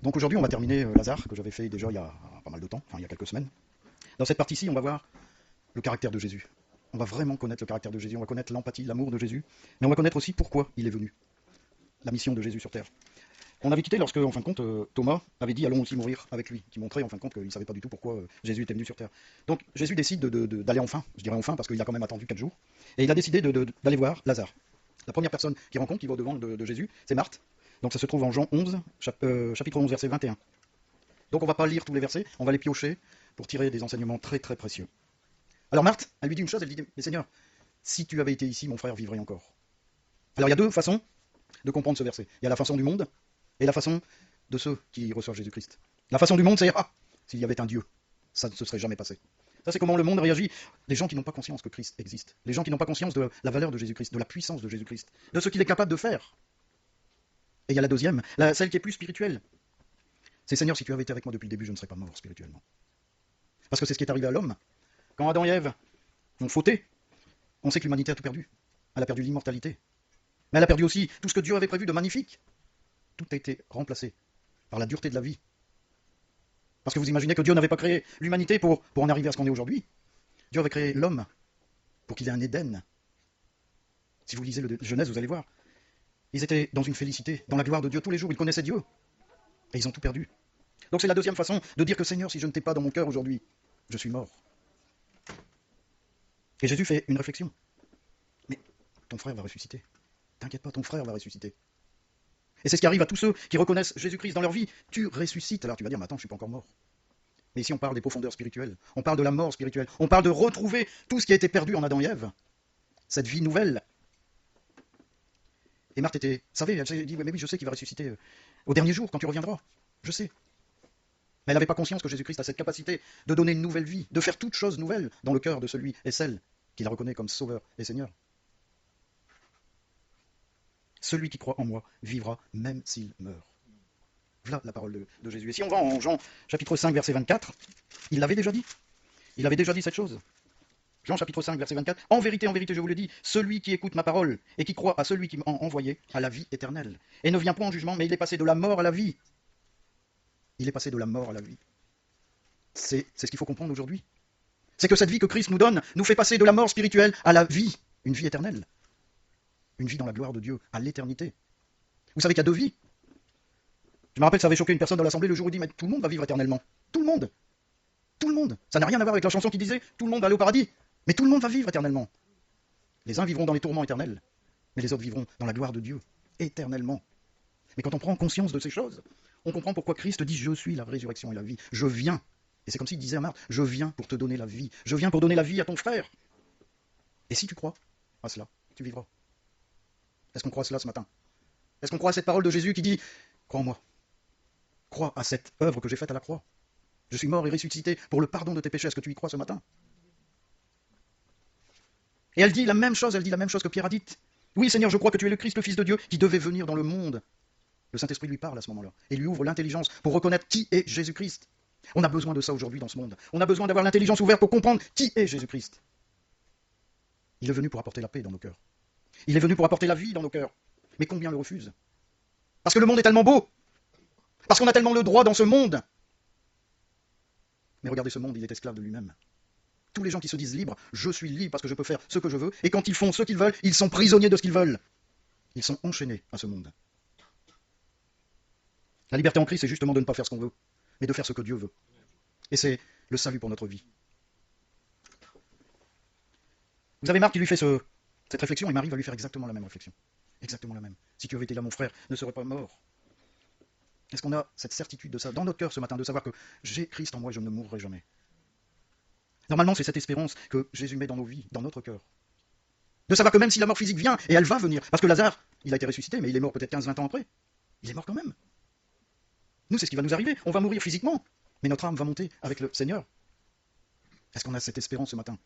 Donc aujourd'hui, on va terminer Lazare, que j'avais fait déjà il y a pas mal de temps, enfin il y a quelques semaines. Dans cette partie-ci, on va voir le caractère de Jésus. On va vraiment connaître le caractère de Jésus, on va connaître l'empathie, l'amour de Jésus, mais on va connaître aussi pourquoi il est venu, la mission de Jésus sur terre. On avait quitté lorsque, en fin de compte, Thomas avait dit allons aussi mourir avec lui, qui montrait en fin de compte qu'il ne savait pas du tout pourquoi Jésus était venu sur terre. Donc Jésus décide d'aller enfin, je dirais enfin parce qu'il a quand même attendu 4 jours, et il a décidé d'aller voir Lazare. La première personne qu'il rencontre, qui va devant de Jésus, c'est Marthe. Donc ça se trouve en Jean 11, chapitre 11, verset 21. Donc on ne va pas lire tous les versets, on va les piocher pour tirer des enseignements très très précieux. Alors Marthe, elle lui dit une chose, elle dit, mais Seigneur, si tu avais été ici, mon frère vivrait encore. Alors il y a deux façons de comprendre ce verset. Il y a la façon du monde et la façon de ceux qui reçoivent Jésus-Christ. La façon du monde, c'est, ah, s'il y avait un Dieu, ça ne se serait jamais passé. Ça, c'est comment le monde réagit. Les gens qui n'ont pas conscience que Christ existe. Les gens qui n'ont pas conscience de la valeur de Jésus-Christ, de la puissance de Jésus-Christ, de ce qu'il est capable de faire. Et il y a la deuxième, celle qui est plus spirituelle. C'est Seigneur, si tu avais été avec moi depuis le début, je ne serais pas mort spirituellement. Parce que c'est ce qui est arrivé à l'homme. Quand Adam et Ève ont fauté, on sait que l'humanité a tout perdu. Elle a perdu l'immortalité. Mais elle a perdu aussi tout ce que Dieu avait prévu de magnifique. Tout a été remplacé par la dureté de la vie. Parce que vous imaginez que Dieu n'avait pas créé l'humanité pour en arriver à ce qu'on est aujourd'hui. Dieu avait créé l'homme pour qu'il ait un Éden. Si vous lisez le Genèse, vous allez voir. Ils étaient dans une félicité, dans la gloire de Dieu tous les jours. Ils connaissaient Dieu. Et ils ont tout perdu. Donc c'est la deuxième façon de dire que Seigneur, si je ne t'ai pas dans mon cœur aujourd'hui, je suis mort. Et Jésus fait une réflexion. Mais ton frère va ressusciter. T'inquiète pas, ton frère va ressusciter. Et c'est ce qui arrive à tous ceux qui reconnaissent Jésus-Christ dans leur vie. Tu ressuscites. Alors tu vas dire, mais attends, je ne suis pas encore mort. Mais ici on parle des profondeurs spirituelles. On parle de la mort spirituelle. On parle de retrouver tout ce qui a été perdu en Adam et Ève. Cette vie nouvelle. Et Marthe était, savez, elle s'est dit, mais oui, je sais qu'il va ressusciter au dernier jour, quand tu reviendras. Je sais. Mais elle n'avait pas conscience que Jésus-Christ a cette capacité de donner une nouvelle vie, de faire toute chose nouvelle dans le cœur de celui et celle qui la reconnaît comme Sauveur et Seigneur. Celui qui croit en moi vivra même s'il meurt. Voilà la parole de Jésus. Et si on va en Jean chapitre 5, verset 24, il l'avait déjà dit. Il avait déjà dit cette chose. Jean chapitre 5, verset 24. En vérité, je vous le dis, celui qui écoute ma parole et qui croit à celui qui m'a envoyé a la vie éternelle. Et ne vient point en jugement, mais il est passé de la mort à la vie. Il est passé de la mort à la vie. C'est ce qu'il faut comprendre aujourd'hui. C'est que cette vie que Christ nous donne nous fait passer de la mort spirituelle à la vie, une vie éternelle. Une vie dans la gloire de Dieu, à l'éternité. Vous savez qu'il y a deux vies. Je me rappelle que ça avait choqué une personne dans l'assemblée le jour où il dit, mais tout le monde va vivre éternellement. Tout le monde. Tout le monde. Ça n'a rien à voir avec la chanson qui disait, tout le monde va aller au paradis. Mais tout le monde va vivre éternellement. Les uns vivront dans les tourments éternels, mais les autres vivront dans la gloire de Dieu, éternellement. Mais quand on prend conscience de ces choses, on comprend pourquoi Christ dit, je suis la résurrection et la vie. Je viens. Et c'est comme s'il disait à Marthe, je viens pour te donner la vie. Je viens pour donner la vie à ton frère. Et si tu crois à cela, tu vivras. Est-ce qu'on croit à cela ce matin? Est-ce qu'on croit à cette parole de Jésus qui dit, crois en moi. Crois à cette œuvre que j'ai faite à la croix. Je suis mort et ressuscité pour le pardon de tes péchés. Est-ce que tu y crois ce matin? Et elle dit la même chose que Pierre a dite. Oui, Seigneur, je crois que tu es le Christ, le Fils de Dieu, qui devait venir dans le monde. Le Saint-Esprit lui parle à ce moment-là, et lui ouvre l'intelligence pour reconnaître qui est Jésus-Christ. On a besoin de ça aujourd'hui dans ce monde. On a besoin d'avoir l'intelligence ouverte pour comprendre qui est Jésus-Christ. Il est venu pour apporter la paix dans nos cœurs. Il est venu pour apporter la vie dans nos cœurs. Mais combien le refusent? Parce que le monde est tellement beau. Parce qu'on a tellement le droit dans ce monde. Mais regardez, ce monde, il est esclave de lui-même. Tous les gens qui se disent libres, je suis libre parce que je peux faire ce que je veux, et quand ils font ce qu'ils veulent, ils sont prisonniers de ce qu'ils veulent. Ils sont enchaînés à ce monde. La liberté en Christ, c'est justement de ne pas faire ce qu'on veut, mais de faire ce que Dieu veut. Et c'est le salut pour notre vie. Vous avez Marc qui lui fait cette réflexion, et Marie va lui faire exactement la même réflexion. Exactement la même. Si tu avais été là, mon frère ne serait pas mort. Est-ce qu'on a cette certitude de ça dans notre cœur ce matin, de savoir que j'ai Christ en moi et je ne mourrai jamais? Normalement, c'est cette espérance que Jésus met dans nos vies, dans notre cœur. De savoir que même si la mort physique vient, et elle va venir, parce que Lazare, il a été ressuscité, mais il est mort peut-être 15-20 ans après. Il est mort quand même. Nous, c'est ce qui va nous arriver. On va mourir physiquement, mais notre âme va monter avec le Seigneur. Est-ce qu'on a cette espérance ce matin?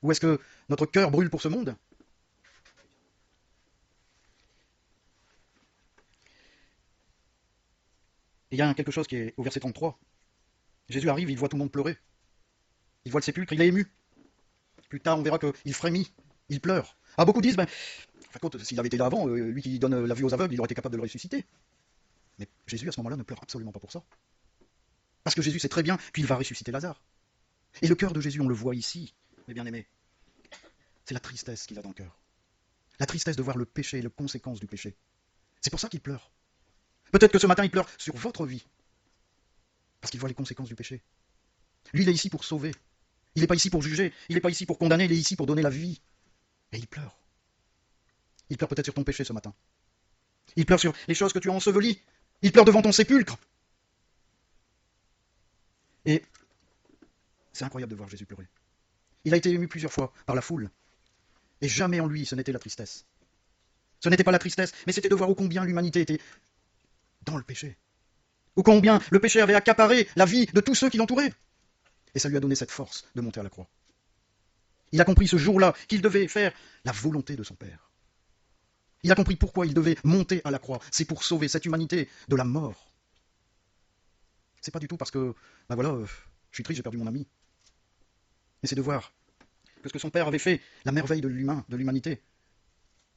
Ou est-ce que notre cœur brûle pour ce monde? Et il y a quelque chose qui est au verset 33. Jésus arrive, il voit tout le monde pleurer. Il voit le sépulcre, il est ému. Plus tard, on verra qu'il frémit, il pleure. Ah, beaucoup disent, ben, s'il avait été là avant, lui qui donne la vue aux aveugles, il aurait été capable de le ressusciter. Mais Jésus, à ce moment-là, ne pleure absolument pas pour ça. Parce que Jésus sait très bien qu'il va ressusciter Lazare. Et le cœur de Jésus, on le voit ici, mes bien-aimés, c'est la tristesse qu'il a dans le cœur. La tristesse de voir le péché et les conséquences du péché. C'est pour ça qu'il pleure. Peut-être que ce matin, il pleure sur votre vie. Parce qu'il voit les conséquences du péché. Lui, il est ici pour sauver. Il n'est pas ici pour juger. Il n'est pas ici pour condamner. Il est ici pour donner la vie. Et il pleure. Il pleure peut-être sur ton péché ce matin. Il pleure sur les choses que tu as ensevelies. Il pleure devant ton sépulcre. Et c'est incroyable de voir Jésus pleurer. Il a été ému plusieurs fois par la foule. Et jamais en lui ce n'était la tristesse. Ce n'était pas la tristesse, mais c'était de voir ô combien l'humanité était dans le péché. Ô combien le péché avait accaparé la vie de tous ceux qui l'entouraient. Et ça lui a donné cette force de monter à la croix. Il a compris ce jour-là qu'il devait faire la volonté de son Père. Il a compris pourquoi il devait monter à la croix. C'est pour sauver cette humanité de la mort. C'est pas du tout parce que, ben voilà, je suis triste, j'ai perdu mon ami. Mais c'est de voir que ce que son Père avait fait, la merveille de l'humanité,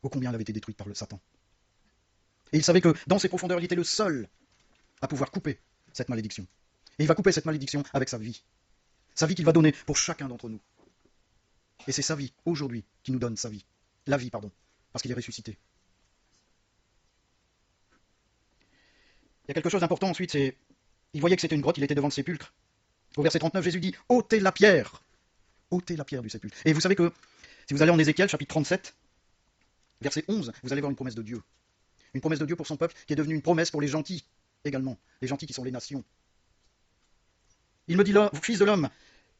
ô combien elle avait été détruite par le Satan. Et il savait que dans ses profondeurs, il était le seul à pouvoir couper cette malédiction. Et il va couper cette malédiction avec sa vie. Sa vie qu'il va donner pour chacun d'entre nous. Et c'est sa vie, aujourd'hui, qui nous donne sa vie. La vie, pardon, parce qu'il est ressuscité. Il y a quelque chose d'important ensuite, c'est... Il voyait que c'était une grotte, il était devant le sépulcre. Au verset 39, Jésus dit « ôtez la pierre !» Ôtez la pierre du sépulcre. Et vous savez que, si vous allez en Ézéchiel, chapitre 37, verset 11, vous allez voir une promesse de Dieu. Une promesse de Dieu pour son peuple, qui est devenue une promesse pour les gentils, également. Les gentils qui sont les nations. Il me dit là, fils de l'homme,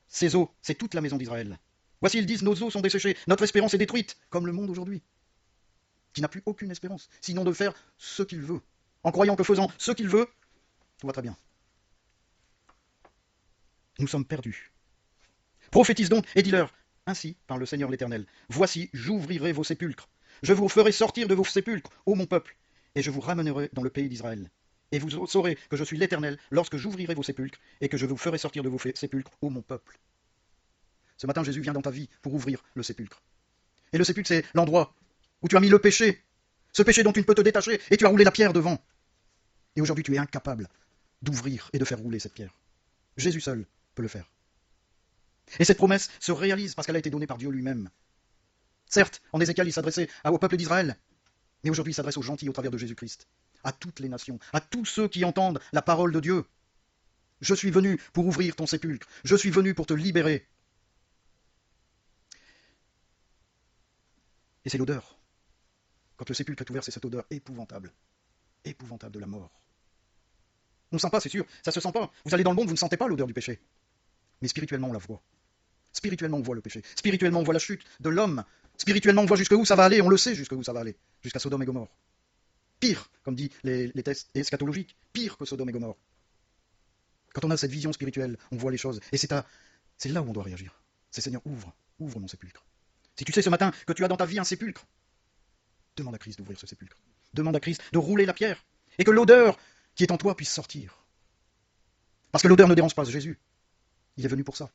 ces eaux, c'est toute la maison d'Israël. Voici, ils disent, nos eaux sont desséchées, notre espérance est détruite, comme le monde aujourd'hui, qui n'a plus aucune espérance, sinon de faire ce qu'il veut, en croyant que faisant ce qu'il veut, tout va très bien. Nous sommes perdus. Prophétise donc et dis-leur, ainsi parle le Seigneur l'Éternel, voici, j'ouvrirai vos sépulcres, je vous ferai sortir de vos sépulcres, ô mon peuple, et je vous ramènerai dans le pays d'Israël. Et vous saurez que je suis l'Éternel lorsque j'ouvrirai vos sépulcres et que je vous ferai sortir de vos sépulcres, ô mon peuple. Ce matin, Jésus vient dans ta vie pour ouvrir le sépulcre. Et le sépulcre, c'est l'endroit où tu as mis le péché, ce péché dont tu ne peux te détacher, et tu as roulé la pierre devant. Et aujourd'hui, tu es incapable d'ouvrir et de faire rouler cette pierre. Jésus seul peut le faire. Et cette promesse se réalise parce qu'elle a été donnée par Dieu lui-même. Certes, en Ézéchiel, il s'adressait au peuple d'Israël, mais aujourd'hui, il s'adresse aux gentils au travers de Jésus-Christ, à toutes les nations, à tous ceux qui entendent la parole de Dieu. Je suis venu pour ouvrir ton sépulcre, je suis venu pour te libérer. Et c'est l'odeur. Quand le sépulcre est ouvert, c'est cette odeur épouvantable de la mort. On ne sent pas, c'est sûr, ça se sent pas. Vous allez dans le monde, vous ne sentez pas l'odeur du péché. Mais spirituellement, on la voit. Spirituellement, on voit le péché. Spirituellement, on voit la chute de l'homme. Spirituellement, on voit jusqu'où ça va aller, on le sait jusqu'où ça va aller. Jusqu'à Sodome et Gomorrhe. Pire, comme dit les textes eschatologiques, pire que Sodome et Gomorrhe. Quand on a cette vision spirituelle, on voit les choses. Et c'est là où on doit réagir. C'est Seigneur, ouvre mon sépulcre. Si tu sais ce matin que tu as dans ta vie un sépulcre, demande à Christ d'ouvrir ce sépulcre. Demande à Christ de rouler la pierre. Et que l'odeur qui est en toi puisse sortir. Parce que l'odeur ne dérange pas Jésus. Il est venu pour ça.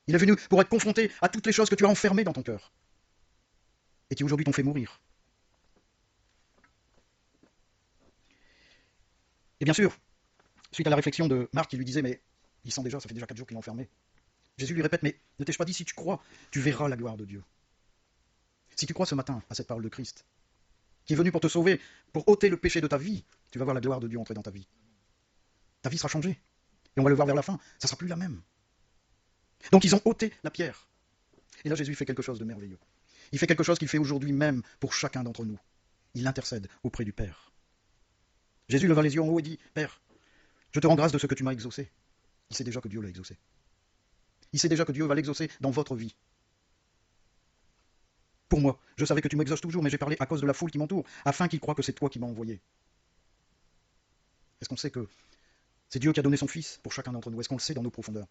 Il est venu pour être confronté à toutes les choses que tu as enfermées dans ton cœur. Et qui aujourd'hui t'ont fait mourir. Et bien sûr, suite à la réflexion de Marc qui lui disait, mais il sent déjà, ça fait déjà 4 jours qu'il est enfermé. Jésus lui répète, mais ne t'ai-je pas dit, si tu crois, tu verras la gloire de Dieu. Si tu crois ce matin à cette parole de Christ, qui est venu pour te sauver, pour ôter le péché de ta vie, tu vas voir la gloire de Dieu entrer dans ta vie. Ta vie sera changée. Et on va le voir vers la fin, ça ne sera plus la même. Donc ils ont ôté la pierre. Et là Jésus fait quelque chose de merveilleux. Il fait quelque chose qu'il fait aujourd'hui même pour chacun d'entre nous. Il intercède auprès du Père. Jésus leva les yeux en haut et dit, Père, je te rends grâce de ce que tu m'as exaucé. Il sait déjà que Dieu l'a exaucé. Il sait déjà que Dieu va l'exaucer dans votre vie. Pour moi, je savais que tu m'exauces toujours, mais j'ai parlé à cause de la foule qui m'entoure, afin qu'ils croient que c'est toi qui m'as envoyé. Est-ce qu'on sait que c'est Dieu qui a donné son Fils pour chacun d'entre nous? Est-ce qu'on le sait dans nos profondeurs?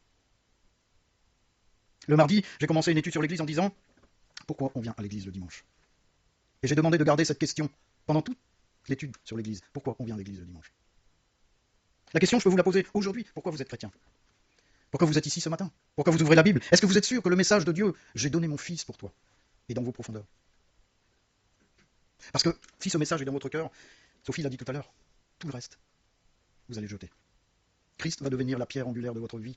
Le mardi, j'ai commencé une étude sur l'Église en disant pourquoi on vient à l'Église le dimanche. Et j'ai demandé de garder cette question pendant toute l'étude sur l'Église. Pourquoi on vient à l'Église le dimanche? La question, je peux vous la poser aujourd'hui. Pourquoi vous êtes chrétien? Pourquoi vous êtes ici ce matin? Pourquoi vous ouvrez la Bible? Est-ce que vous êtes sûr que le message de Dieu, j'ai donné mon Fils pour toi, est dans vos profondeurs? Parce que si ce message est dans votre cœur, Sophie l'a dit tout à l'heure, tout le reste vous allez jeter. Christ va devenir la pierre angulaire de votre vie.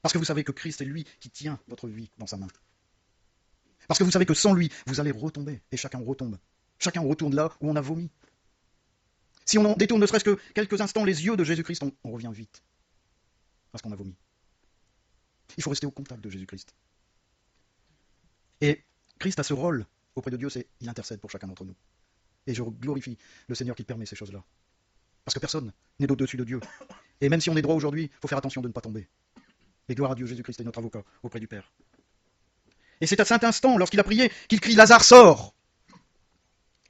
Parce que vous savez que Christ est lui qui tient votre vie dans sa main. Parce que vous savez que sans lui, vous allez retomber, et chacun retombe. Chacun retourne là où on a vomi. Si on en détourne ne serait-ce que quelques instants les yeux de Jésus-Christ, on revient vite. Parce qu'on a vomi. Il faut rester au contact de Jésus-Christ. Et Christ a ce rôle auprès de Dieu, c'est il intercède pour chacun d'entre nous. Et je glorifie le Seigneur qui permet ces choses-là. Parce que personne n'est au-dessus de Dieu. Et même si on est droit aujourd'hui, il faut faire attention de ne pas tomber. Et gloire à Dieu, Jésus-Christ est notre avocat auprès du Père. Et c'est à cet instant, lorsqu'il a prié, qu'il crie « Lazare, sors !»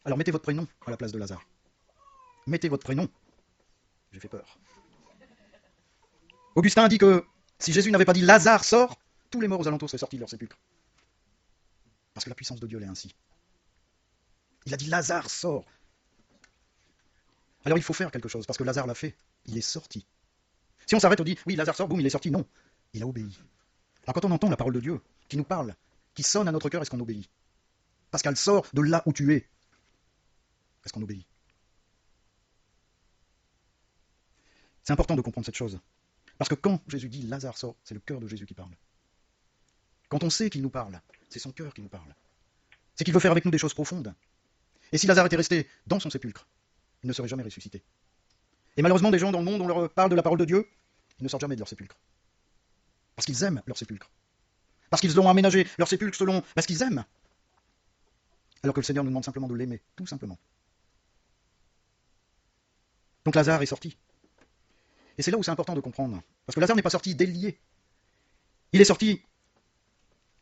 Alors mettez votre prénom à la place de Lazare. Mettez votre prénom. J'ai fait peur. Augustin dit que si Jésus n'avait pas dit « Lazare, sors !» tous les morts aux alentours seraient sortis de leur sépulcre. Parce que la puissance de Dieu l'est ainsi. Il a dit « Lazare, sors !» Alors il faut faire quelque chose, parce que Lazare l'a fait. Il est sorti. Si on s'arrête, on dit « Oui, Lazare sort, boum, il est sorti. » Non, il a obéi. Alors quand on entend la parole de Dieu, qui nous parle, qui sonne à notre cœur, est-ce qu'on obéit? Parce qu'elle sort de là où tu es. Est-ce qu'on obéit? C'est important de comprendre cette chose. Parce que quand Jésus dit « Lazare sort », c'est le cœur de Jésus qui parle. Quand on sait qu'il nous parle, c'est son cœur qui nous parle. C'est qu'il veut faire avec nous des choses profondes. Et si Lazare était resté dans son sépulcre, il ne serait jamais ressuscité. Et malheureusement, des gens dans le monde, on leur parle de la parole de Dieu, ils ne sortent jamais de leur sépulcre. Parce qu'ils aiment leur sépulcre. Parce qu'ils ont aménagé leur sépulcre selon ce qu'ils aiment. Alors que le Seigneur nous demande simplement de l'aimer, tout simplement. Donc Lazare est sorti. Et c'est là où c'est important de comprendre. Parce que Lazare n'est pas sorti délié. Il est sorti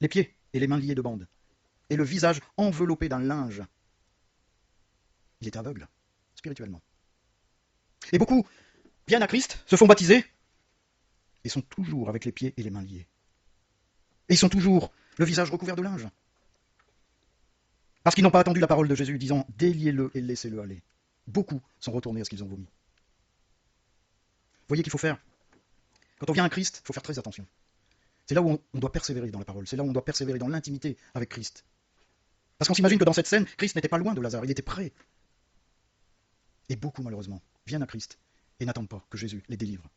les pieds et les mains liés de bandes. Et le visage enveloppé d'un linge. Il était aveugle, spirituellement. Et beaucoup viennent à Christ, se font baptiser, et sont toujours avec les pieds et les mains liés. Et ils sont toujours le visage recouvert de linge. Parce qu'ils n'ont pas attendu la parole de Jésus disant « déliez-le et laissez-le aller ». Beaucoup sont retournés à ce qu'ils ont vomi. Vous voyez qu'il faut faire. Quand on vient à Christ, il faut faire très attention. C'est là où on doit persévérer dans la parole. C'est là où on doit persévérer dans l'intimité avec Christ. Parce qu'on s'imagine que dans cette scène, Christ n'était pas loin de Lazare, il était près. Et beaucoup, malheureusement, viennent à Christ et n'attendent pas que Jésus les délivre.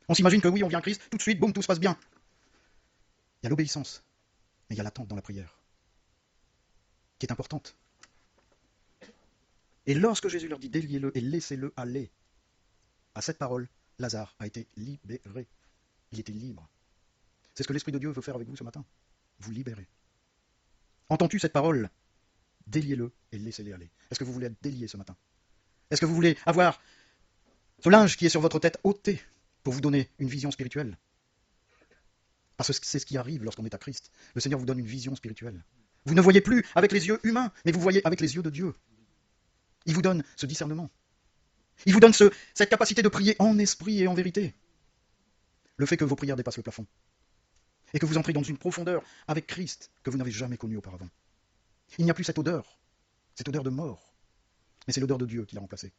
On s'imagine que oui, on vient à Christ, tout de suite, boum, tout se passe bien. Il y a l'obéissance, mais il y a l'attente dans la prière, qui est importante. Et lorsque Jésus leur dit « déliez-le et laissez-le aller », à cette parole, Lazare a été libéré. Il était libre. C'est ce que l'Esprit de Dieu veut faire avec vous ce matin. Vous libérer. Entends-tu cette parole? Déliez-le et laissez-le aller. Est-ce que vous voulez être délié ce matin? Est-ce que vous voulez avoir ce linge qui est sur votre tête ôté pour vous donner une vision spirituelle? Parce que c'est ce qui arrive lorsqu'on est à Christ. Le Seigneur vous donne une vision spirituelle. Vous ne voyez plus avec les yeux humains, mais vous voyez avec les yeux de Dieu. Il vous donne ce discernement. Il vous donne cette capacité de prier en esprit et en vérité. Le fait que vos prières dépassent le plafond. Et que vous entrez dans une profondeur avec Christ que vous n'avez jamais connue auparavant. Il n'y a plus cette odeur de mort. Mais c'est l'odeur de Dieu qui l'a remplacée.